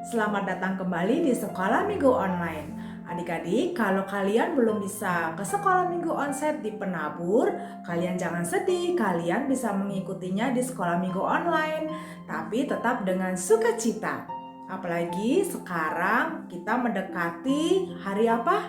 Selamat datang kembali di Sekolah Minggu Online. Adik-adik, kalau kalian belum bisa ke Sekolah Minggu Onsite di Penabur, kalian jangan sedih, kalian bisa mengikutinya di Sekolah Minggu Online, tapi tetap dengan sukacita. Apalagi sekarang kita mendekati hari apa?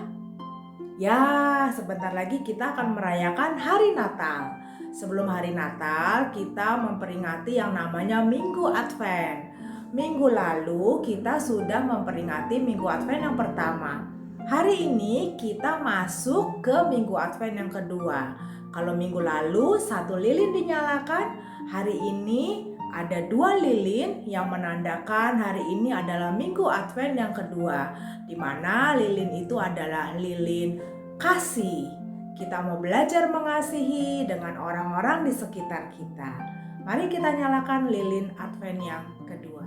Ya, sebentar lagi kita akan merayakan hari Natal. Sebelum hari Natal, kita memperingati yang namanya Minggu Advent. Minggu lalu kita sudah memperingati Minggu Advent yang pertama. Hari ini kita masuk ke Minggu Advent yang kedua. Kalau minggu lalu satu lilin dinyalakan, hari ini ada 2 lilin yang menandakan hari ini adalah Minggu Advent yang kedua, di mana lilin itu adalah lilin kasih. Kita mau belajar mengasihi dengan orang-orang di sekitar kita. Mari kita nyalakan lilin Advent yang kedua.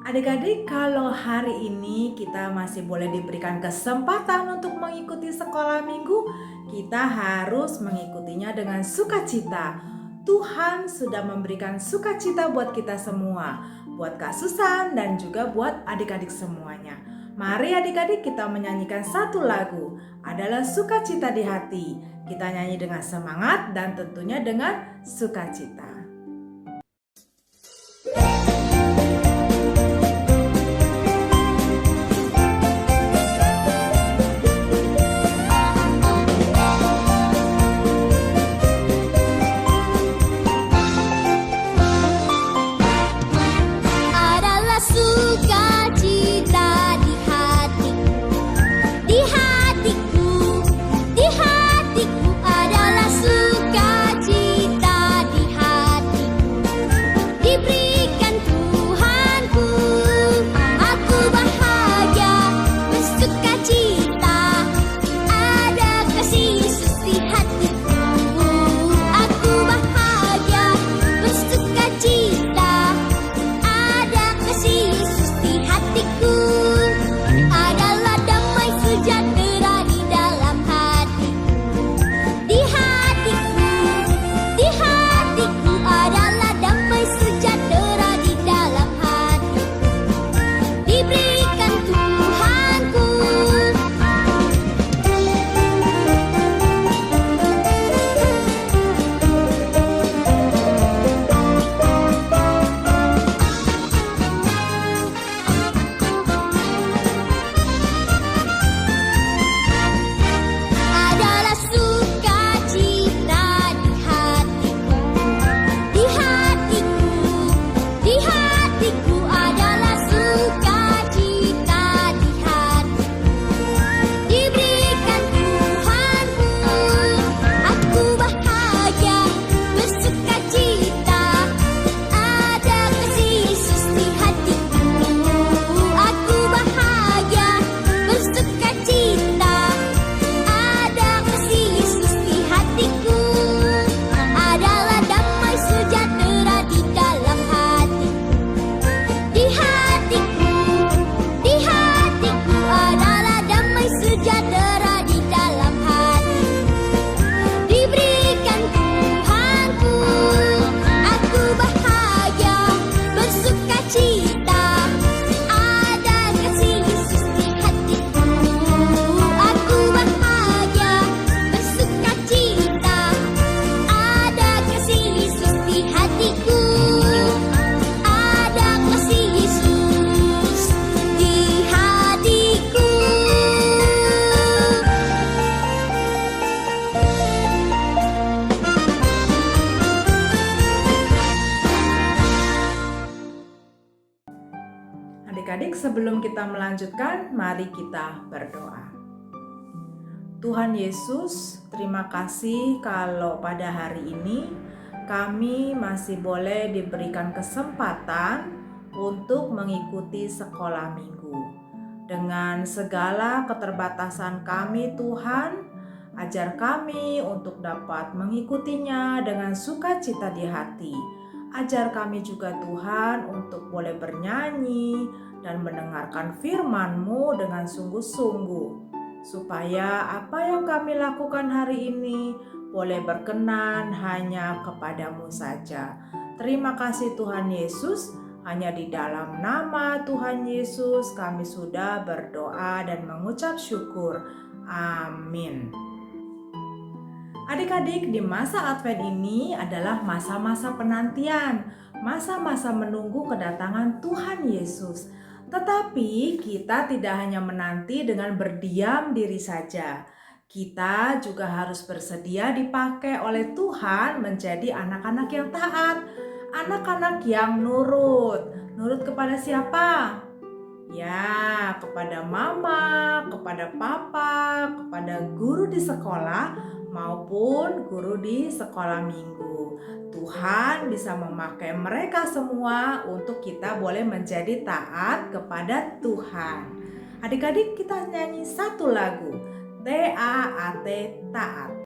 Adik-adik, kalau hari ini kita masih boleh diberikan kesempatan untuk mengikuti sekolah minggu, kita harus mengikutinya dengan sukacita. Tuhan sudah memberikan sukacita buat kita semua, buat Kak Susan dan juga buat adik-adik semuanya. Mari adik-adik kita menyanyikan satu lagu, adalah sukacita di hati. Kita nyanyi dengan semangat dan tentunya dengan sukacita. Adik-adik, sebelum kita melanjutkan, mari kita berdoa. Tuhan Yesus, terima kasih kalau pada hari ini kami masih boleh diberikan kesempatan untuk mengikuti sekolah minggu. Dengan segala keterbatasan kami Tuhan, ajar kami untuk dapat mengikutinya dengan sukacita di hati. Ajar kami juga Tuhan untuk boleh bernyanyi dan mendengarkan firman-Mu dengan sungguh-sungguh, supaya apa yang kami lakukan hari ini boleh berkenan hanya kepadamu saja. Terima kasih Tuhan Yesus, hanya di dalam nama Tuhan Yesus kami sudah berdoa dan mengucap syukur. Amin. Adik-adik, di masa Advent ini adalah masa-masa penantian, masa-masa menunggu kedatangan Tuhan Yesus. Tetapi kita tidak hanya menanti dengan berdiam diri saja. Kita juga harus bersedia dipakai oleh Tuhan menjadi anak-anak yang taat, anak-anak yang nurut. Nurut kepada siapa? Ya, kepada mama, kepada papa, kepada guru di sekolah maupun guru di sekolah minggu. Tuhan bisa memakai mereka semua untuk kita boleh menjadi taat kepada Tuhan. Adik-adik, kita nyanyi satu lagu, T-A-A-T, taat.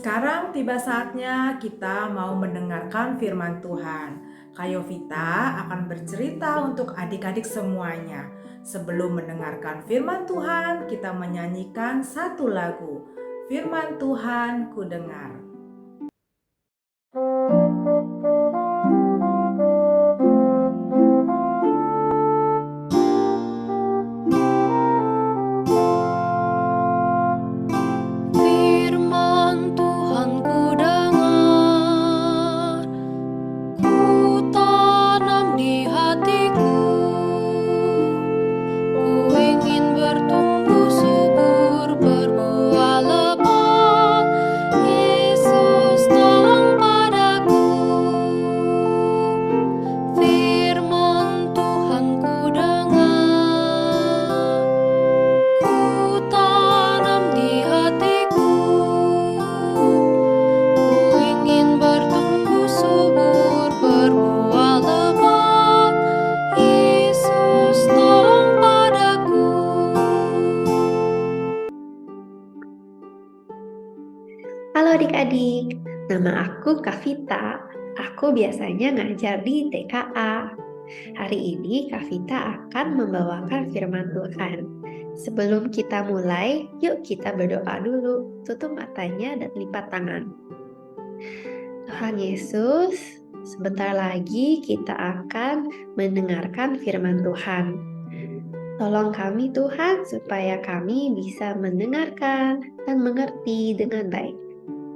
Sekarang tiba saatnya kita mau mendengarkan firman Tuhan. Kayovita akan bercerita untuk adik-adik semuanya. Sebelum mendengarkan firman Tuhan, kita menyanyikan satu lagu. Firman Tuhan ku dengar. Bertumbuh subur, berbuah lebat, Yesus. Nama aku Kavita. Aku biasanya ngajar di TKA. Hari ini Kavita akan membawakan firman Tuhan. Sebelum kita mulai, yuk kita berdoa dulu. Tutup matanya dan lipat tangan. Tuhan Yesus, sebentar lagi kita akan mendengarkan firman Tuhan. Tolong kami Tuhan supaya kami bisa mendengarkan dan mengerti dengan baik.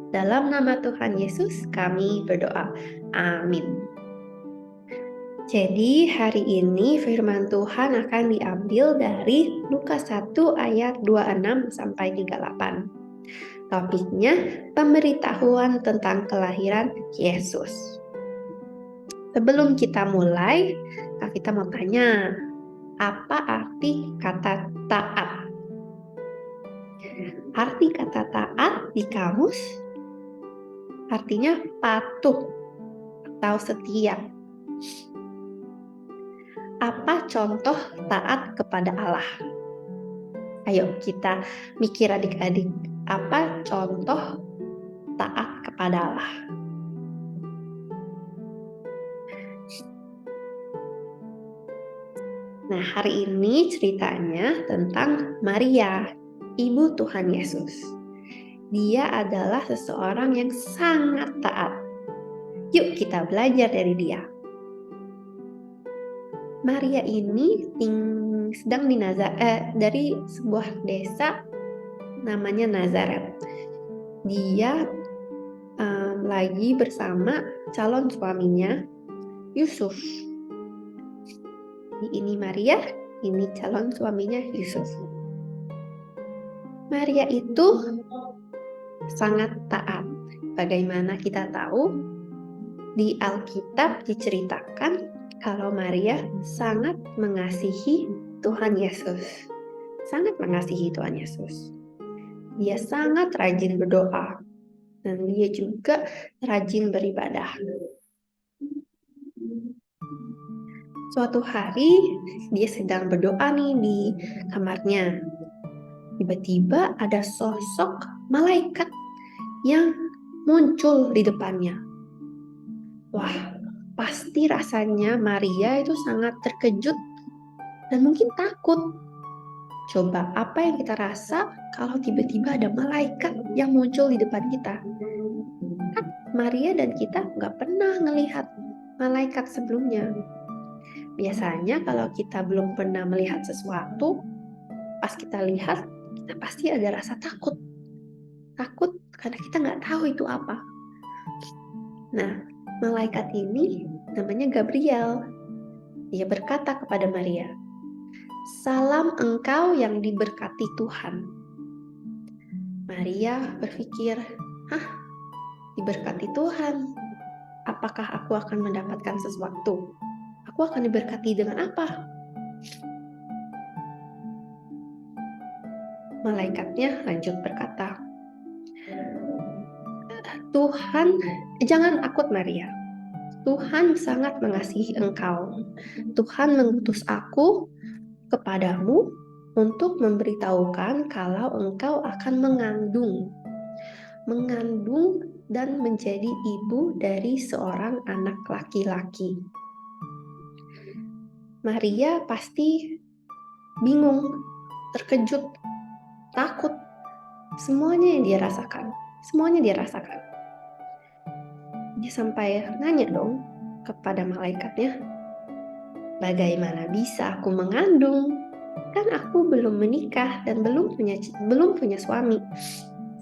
Dalam nama Tuhan Yesus kami berdoa. Amin. Jadi hari ini firman Tuhan akan diambil dari Lukas 1 ayat 26 sampai 38. Topiknya pemberitahuan tentang kelahiran Yesus. Sebelum kita mulai, kita mau tanya, apa arti kata taat? Arti kata taat di kamus artinya patuh atau setia. Apa contoh taat kepada Allah? Ayo kita mikir adik-adik, apa contoh taat kepada Allah? Nah, hari ini ceritanya tentang Maria, ibu Tuhan Yesus. Dia adalah seseorang yang sangat taat. Yuk kita belajar dari dia. Maria ini sedang dari sebuah desa namanya Nazaret. Dia lagi bersama calon suaminya Yusuf. Ini Maria, ini calon suaminya Yusuf. Maria itu sangat taat. Bagaimana kita tahu? Di Alkitab diceritakan kalau Maria sangat mengasihi Tuhan Yesus. Sangat mengasihi Tuhan Yesus. Dia sangat rajin berdoa. Dan dia juga rajin beribadah. Suatu hari dia sedang berdoa nih di kamarnya. Tiba-tiba ada sosok malaikat yang muncul di depannya. Wah, pasti rasanya Maria itu sangat terkejut dan mungkin takut. Coba apa yang kita rasa kalau tiba-tiba ada malaikat yang muncul di depan kita? Kan Maria dan kita nggak pernah ngelihat malaikat sebelumnya. Biasanya kalau kita belum pernah melihat sesuatu, pas kita lihat, kita pasti ada rasa takut. Takut karena kita nggak tahu itu apa. Nah, malaikat ini namanya Gabriel. Dia berkata kepada Maria, "Salam engkau yang diberkati Tuhan." Maria berpikir, diberkati Tuhan. Apakah aku akan mendapatkan sesuatu? Aku akan diberkati dengan apa? Malaikatnya lanjut berkata, "Tuhan, jangan takut Maria. Tuhan sangat mengasihi engkau. Tuhan mengutus aku kepadamu untuk memberitahukan kalau engkau akan mengandung dan menjadi ibu dari seorang anak laki-laki." Maria pasti bingung, terkejut, takut. Semuanya yang dia rasakan. Dia sampai nanya dong kepada malaikatnya, "Bagaimana bisa aku mengandung? Kan aku belum menikah dan belum punya suami."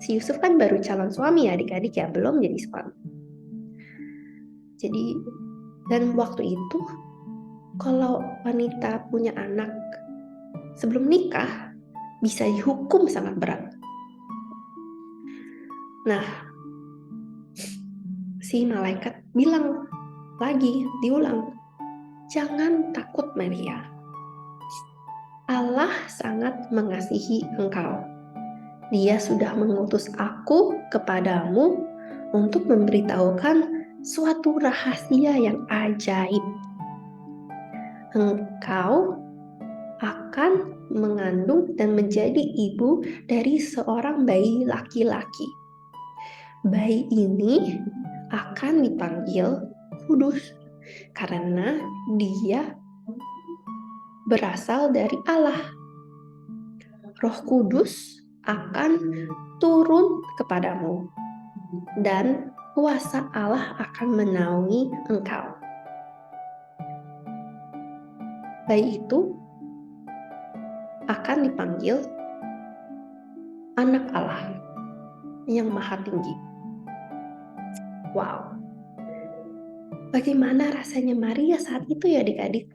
Si Yusuf kan baru calon suami ya adik-adik ya, belum jadi suami. Jadi, dan waktu itu kalau wanita punya anak sebelum nikah bisa dihukum sangat berat. Nah, si malaikat diulang, "Jangan takut Maria. Allah sangat mengasihi engkau. Dia sudah mengutus aku kepadamu untuk memberitahukan suatu rahasia yang ajaib. Engkau akan mengandung dan menjadi ibu dari seorang bayi laki-laki. bayi ini akan dipanggil kudus karena dia berasal dari Allah. Roh Kudus akan turun kepadamu dan kuasa Allah akan menaungi engkau. Bayi itu akan dipanggil anak Allah yang maha tinggi. Wow, bagaimana rasanya Maria saat itu ya adik-adik?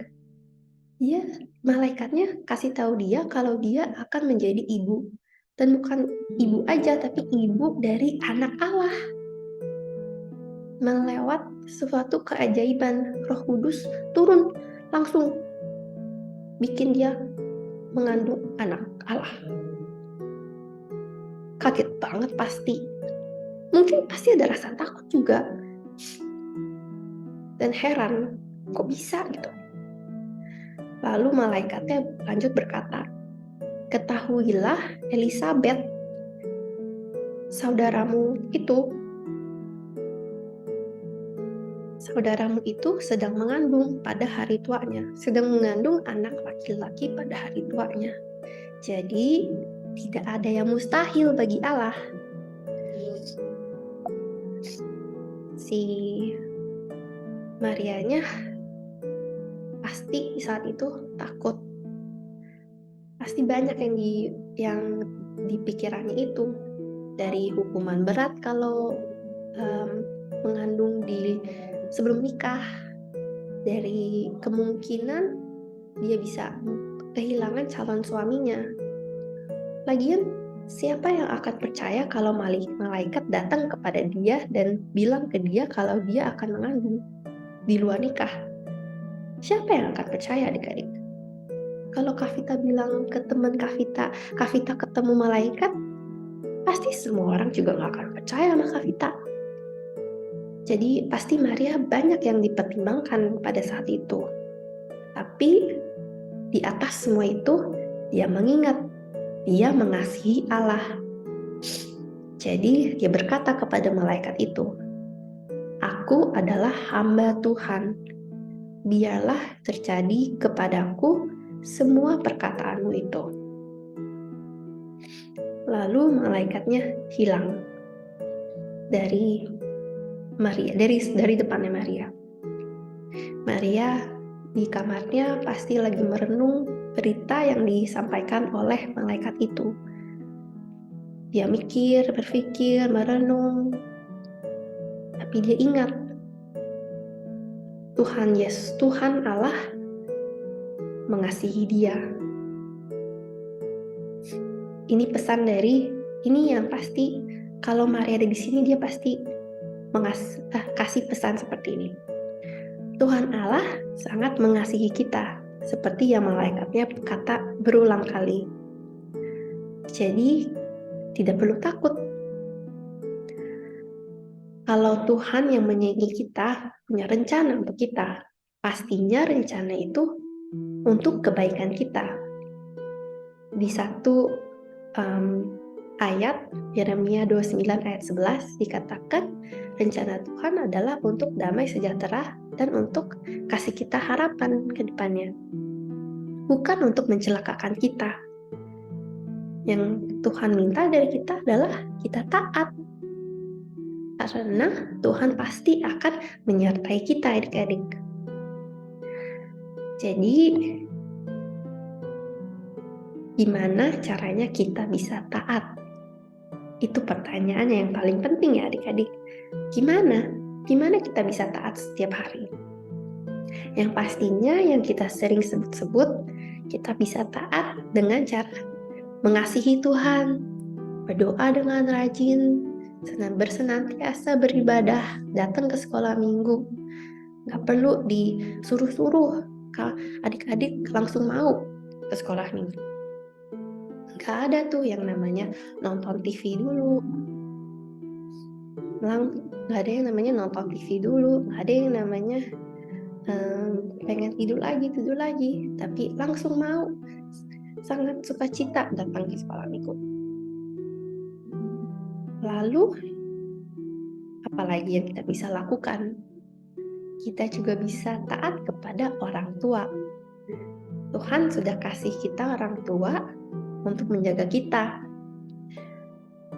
Dia, malaikatnya kasih tahu dia kalau dia akan menjadi ibu. Dan bukan ibu aja, tapi ibu dari anak Allah. Melewat suatu keajaiban, Roh Kudus turun langsung bikin dia mengandung anak Allah. Kaget banget pasti. Mungkin pasti ada rasa takut juga. Dan heran, kok bisa gitu. Lalu malaikatnya lanjut berkata, "Ketahuilah Elisabet, saudaramu itu sedang mengandung pada hari tuanya, sedang mengandung anak laki-laki pada hari tuanya. Jadi tidak ada yang mustahil bagi Allah." Si Marianya pasti saat itu takut. Pasti banyak yang di pikirannya itu, dari hukuman berat kalau mengandung sebelum nikah, dari kemungkinan dia bisa kehilangan calon suaminya. Lagian siapa yang akan percaya kalau malaikat datang kepada dia dan bilang ke dia kalau dia akan mengandung di luar nikah? Siapa yang akan percaya adik-adik? Kalau Kavita bilang ke teman Kavita ketemu malaikat, pasti semua orang juga gak akan percaya sama Kavita. Jadi pasti Maria banyak yang dipertimbangkan pada saat itu. Tapi di atas semua itu, dia mengingat, dia mengasihi Allah. Jadi dia berkata kepada malaikat itu, "Aku adalah hamba Tuhan. Biarlah terjadi kepadaku semua perkataanmu itu." Lalu malaikatnya hilang dari Maria, dari depannya Maria. Maria di kamarnya pasti lagi merenung berita yang disampaikan oleh malaikat itu. Dia berpikir, merenung, tapi dia ingat Tuhan Allah mengasihi dia. Ini pesan ini yang pasti kalau Maria ada di sini, dia pasti kasih pesan seperti ini. Tuhan Allah sangat mengasihi kita, seperti yang malaikatnya kata berulang kali. Jadi tidak perlu takut. Kalau Tuhan yang menyayangi kita, punya rencana untuk kita, pastinya rencana itu untuk kebaikan kita. Di satu ayat Yeremia 29 ayat 11 dikatakan rencana Tuhan adalah untuk damai sejahtera dan untuk kasih kita harapan ke depannya. Bukan untuk mencelakakan kita. Yang Tuhan minta dari kita adalah kita taat. Karena Tuhan pasti akan menyertai kita adik-adik. Jadi gimana caranya kita bisa taat? Itu pertanyaan yang paling penting ya adik-adik. Gimana kita bisa taat setiap hari? Yang pastinya yang kita sering sebut-sebut, kita bisa taat dengan cara mengasihi Tuhan, berdoa dengan rajin, bersenantiasa beribadah, datang ke sekolah minggu. Gak perlu disuruh-suruh adik-adik langsung mau ke sekolah minggu. Gak ada tuh yang namanya nonton TV dulu. Gak ada yang namanya nonton TV dulu. Gak ada yang namanya pengen tidur lagi. Tapi langsung mau, sangat sukacita datang ke sekolah minggu. Lalu apalagi yang kita bisa lakukan? Kita juga bisa taat kepada orang tua. Tuhan sudah kasih kita orang tua untuk menjaga kita.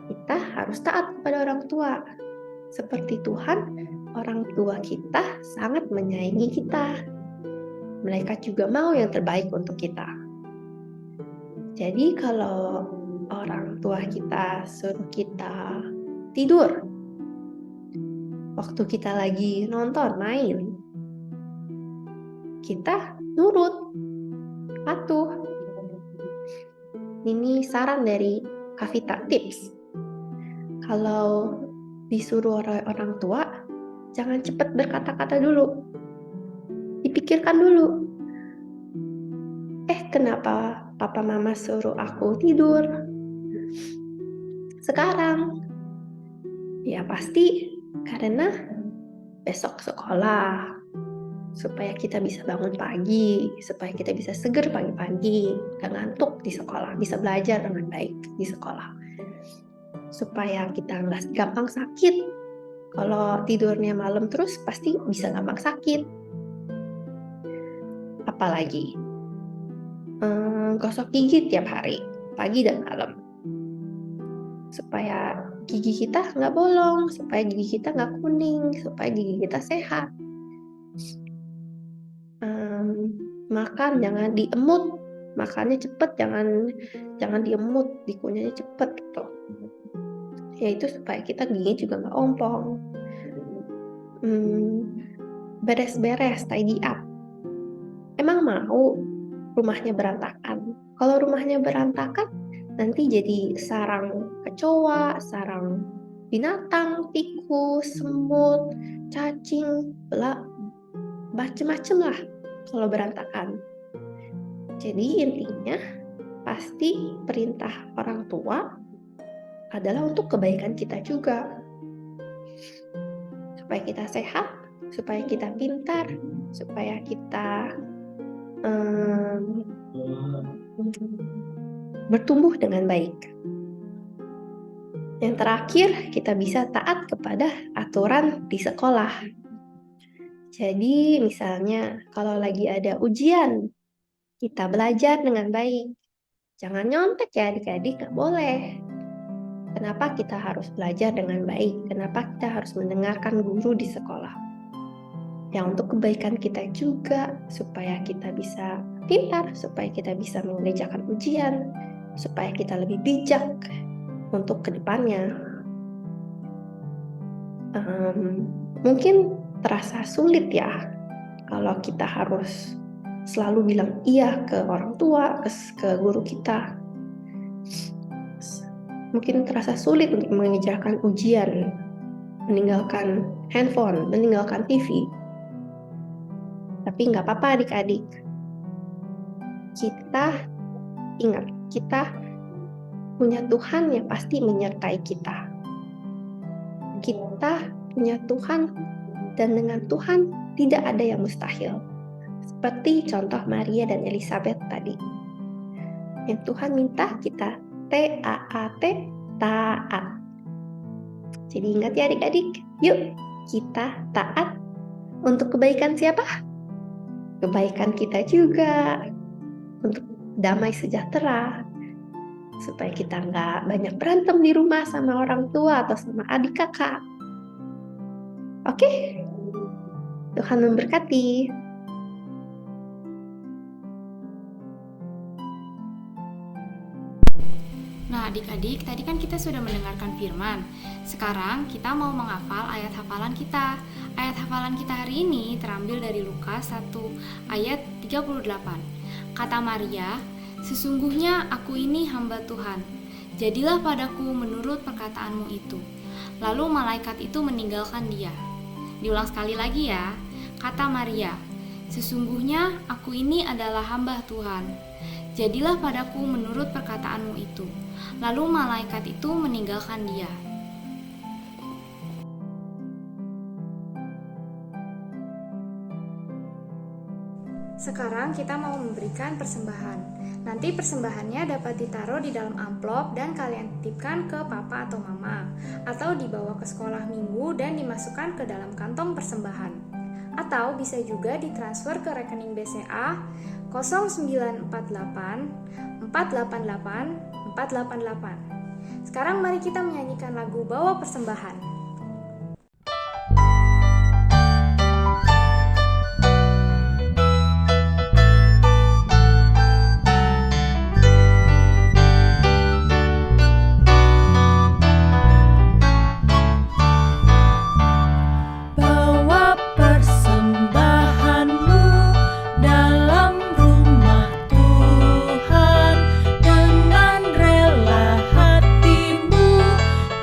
Kita harus taat kepada orang tua. Seperti Tuhan, orang tua kita sangat menyayangi kita. Mereka juga mau yang terbaik untuk kita. Jadi kalau orang tua kita suruh kita tidur, waktu kita lagi nonton main, kita nurut, patuh. Ini saran dari Kavita Tips. Kalau disuruh oleh orang tua, jangan cepat berkata-kata dulu. Dipikirkan dulu. Kenapa papa mama suruh aku tidur sekarang? Ya pasti karena besok sekolah, supaya kita bisa bangun pagi, supaya kita bisa seger pagi-pagi, gak ngantuk di sekolah, bisa belajar dengan baik di sekolah. Supaya kita nggak gampang sakit. Kalau tidurnya malam terus pasti bisa gampang sakit. Apalagi gosok gigi tiap hari, pagi dan malam. Supaya gigi kita nggak bolong, supaya gigi kita nggak kuning, supaya gigi kita sehat. Makan jangan diemut, makannya cepet, jangan diemut, dikunyahnya cepet gitu. Ya itu supaya kita gigi juga nggak ompong. Beres-beres, tidy up. Emang mau rumahnya berantakan? Kalau rumahnya berantakan, nanti jadi sarang kecoa, sarang binatang, tikus, semut, cacing, macem-macem lah kalau berantakan. Jadi intinya pasti perintah orang tua adalah untuk kebaikan kita juga. Supaya kita sehat, supaya kita pintar, supaya kita bertumbuh dengan baik. Yang terakhir, kita bisa taat kepada aturan di sekolah. Jadi misalnya kalau lagi ada ujian, kita belajar dengan baik. Jangan nyontek ya adik-adik, nggak boleh. Kenapa kita harus belajar dengan baik? Kenapa kita harus mendengarkan guru di sekolah? Ya untuk kebaikan kita juga, supaya kita bisa pintar, supaya kita bisa mengerjakan ujian, supaya kita lebih bijak untuk kedepannya. Mungkin terasa sulit ya kalau kita harus selalu bilang iya ke orang tua, ke guru kita. Mungkin terasa sulit untuk mengerjakan ujian, meninggalkan handphone, meninggalkan TV. Tapi nggak apa-apa adik-adik. Kita ingat, kita punya Tuhan yang pasti menyertai kita. Kita punya Tuhan, dan dengan Tuhan tidak ada yang mustahil. Seperti contoh Maria dan Elizabeth tadi. Yang Tuhan minta kita TAAT, taat. Jadi ingat ya adik-adik, yuk kita taat untuk kebaikan siapa? Kebaikan kita juga, untuk damai sejahtera, supaya kita nggak banyak berantem di rumah sama orang tua atau sama adik kakak. Oke? Tuhan memberkati. Nah, adik-adik, tadi kan kita sudah mendengarkan firman. Sekarang kita mau menghafal ayat hafalan kita. Ayat hafalan kita hari ini terambil dari Lukas 1 ayat 38. Kata Maria, "Sesungguhnya aku ini hamba Tuhan. Jadilah padaku menurut perkataanmu itu." Lalu malaikat itu meninggalkan dia. Diulang sekali lagi ya. Kata Maria, "Sesungguhnya aku ini adalah hamba Tuhan. Jadilah padaku menurut perkataanmu itu." Lalu malaikat itu meninggalkan dia. Sekarang kita mau memberikan persembahan. Nanti persembahannya dapat ditaruh di dalam amplop dan kalian titipkan ke papa atau mama, atau dibawa ke sekolah minggu dan dimasukkan ke dalam kantong persembahan. Atau bisa juga ditransfer ke rekening BCA 0948 488 488. Sekarang mari kita menyanyikan lagu Bawa Persembahan. Bawa persembahanmu dalam rumah Tuhan dengan rela hatimu,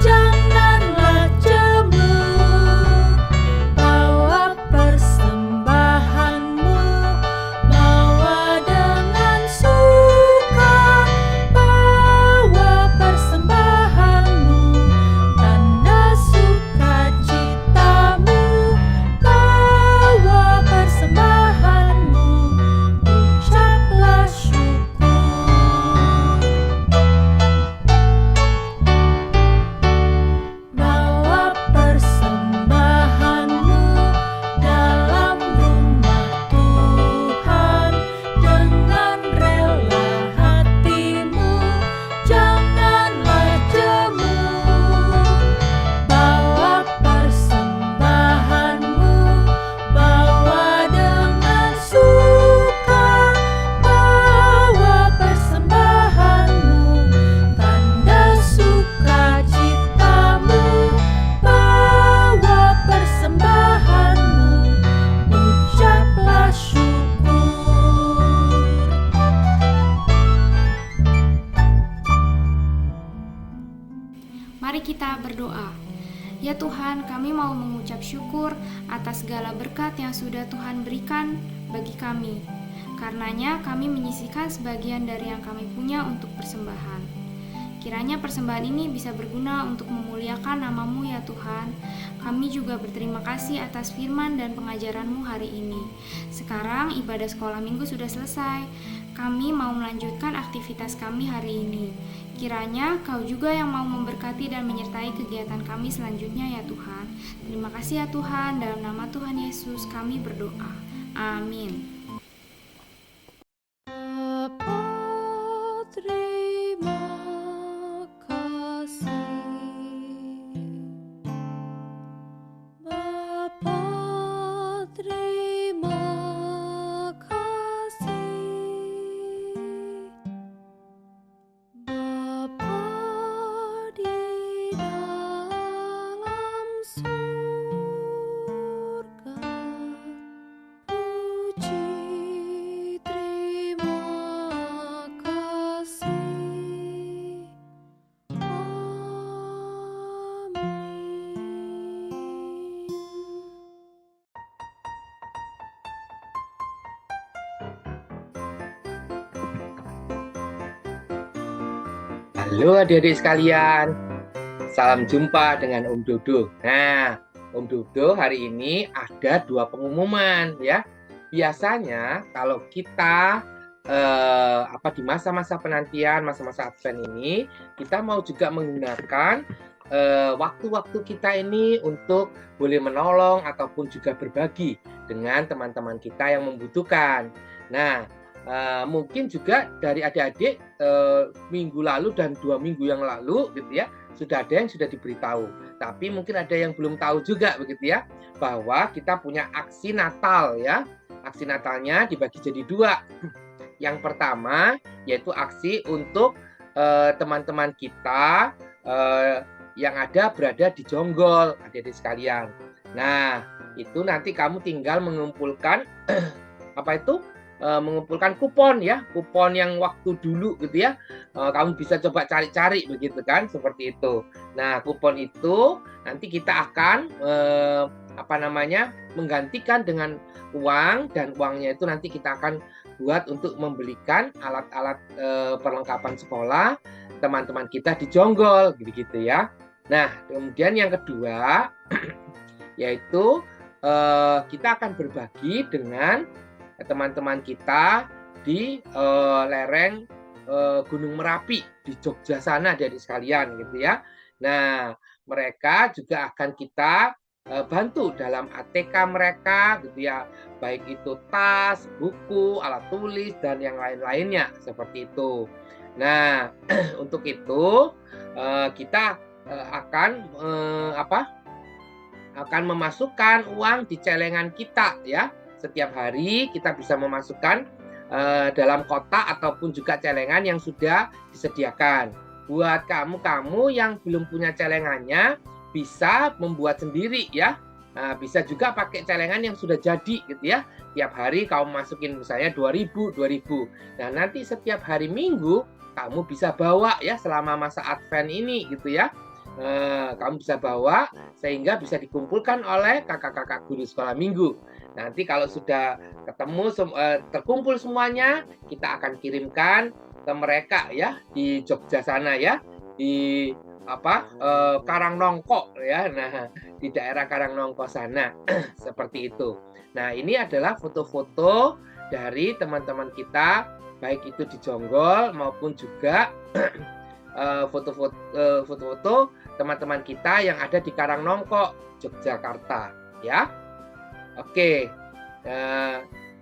janganlah jemu. Bawa persembahanmu, bawa dengan suka, bawa persembahanmu, tanda sukacitamu, bawa persembahanmu, ucaplah syukur. Bawa persembahanmu dalam rumah Tuhan dengan rela hatimu, janganlah jemu. Bawa persembahanmu, bawa dengan suka, bawa persembahanmu, tanda sukacitamu, bawa persembahanmu, ucaplah syukur. Mari kita berdoa. Ya Tuhan, kami mau mengucap syukur atas segala berkat yang sudah Tuhan berikan bagi kami. Karenanya kami menyisihkan sebagian dari yang kami punya untuk persembahan. Kiranya persembahan ini bisa berguna untuk memuliakan nama-Mu ya Tuhan. Kami juga berterima kasih atas firman dan pengajaran-Mu hari ini. Sekarang ibadah sekolah minggu sudah selesai. Kami mau melanjutkan aktivitas kami hari ini. Kiranya Kau juga yang mau memberkati dan menyertai kegiatan kami selanjutnya ya Tuhan. Terima kasih ya Tuhan, dalam nama Tuhan Yesus kami berdoa. Amin. Bapa, terima kasih. Bapa, terima kasih. Bapa di dalam surga, puji terima kasih. Halo adik-adik sekalian, salam jumpa dengan Om Dodo. Nah, Om Dodo hari ini ada 2 pengumuman ya. Biasanya kalau kita di masa-masa penantian, masa-masa Advent ini, kita mau juga menggunakan waktu-waktu kita ini untuk boleh menolong ataupun juga berbagi dengan teman-teman kita yang membutuhkan. Nah, mungkin juga dari adik-adik minggu lalu dan 2 minggu yang lalu gitu ya, sudah ada yang sudah diberitahu. Tapi mungkin ada yang belum tahu juga begitu ya, bahwa kita punya aksi Natal ya. Aksi Natalnya dibagi jadi 2. Yang pertama yaitu aksi untuk teman-teman kita yang berada di Jonggol, adik-adik sekalian. Nah, itu nanti kamu tinggal mengumpulkan mengumpulkan kupon ya, kupon yang waktu dulu gitu ya. Kamu bisa coba cari-cari begitu kan, seperti itu. Nah, kupon itu nanti kita akan menggantikan dengan uang, dan uangnya itu nanti kita akan buat untuk membelikan alat-alat perlengkapan sekolah teman-teman kita di Jonggol gitu ya. Nah, kemudian yang kedua yaitu kita akan berbagi dengan teman-teman kita di lereng Gunung Merapi di Jogja sana, dari sekalian gitu ya. Nah, mereka juga akan kita bantu dalam ATK mereka gitu ya, baik itu tas, buku, alat tulis dan yang lain-lainnya seperti itu. Nah, untuk itu kita akan akan memasukkan uang di celengan kita ya. Setiap hari kita bisa memasukkan dalam kotak ataupun juga celengan yang sudah disediakan. Buat kamu yang belum punya celengannya, bisa membuat sendiri ya. Nah, bisa juga pakai celengan yang sudah jadi gitu ya. Tiap hari kamu masukin misalnya 2000. Nah, nanti setiap hari Minggu kamu bisa bawa ya selama masa Advent ini gitu ya. Kamu bisa bawa sehingga bisa dikumpulkan oleh kakak-kakak guru sekolah minggu. Nanti kalau sudah ketemu terkumpul semuanya, kita akan kirimkan ke mereka ya di Jogja sana ya, di Karangnongko ya. Nah, di daerah Karangnongko sana seperti itu. Nah, ini adalah foto-foto dari teman-teman kita, baik itu di Jonggol maupun juga foto-foto teman-teman kita yang ada di Karangnongko, Yogyakarta ya. Oke,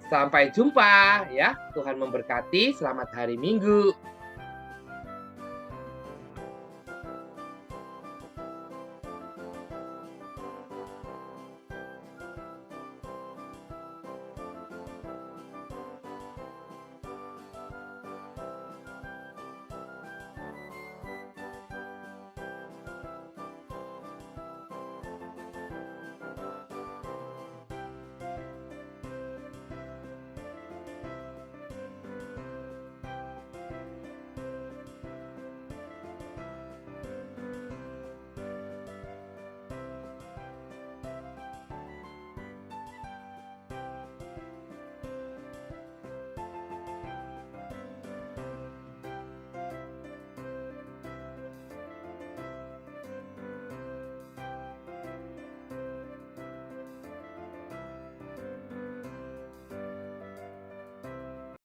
sampai jumpa ya. Tuhan memberkati. Selamat hari Minggu.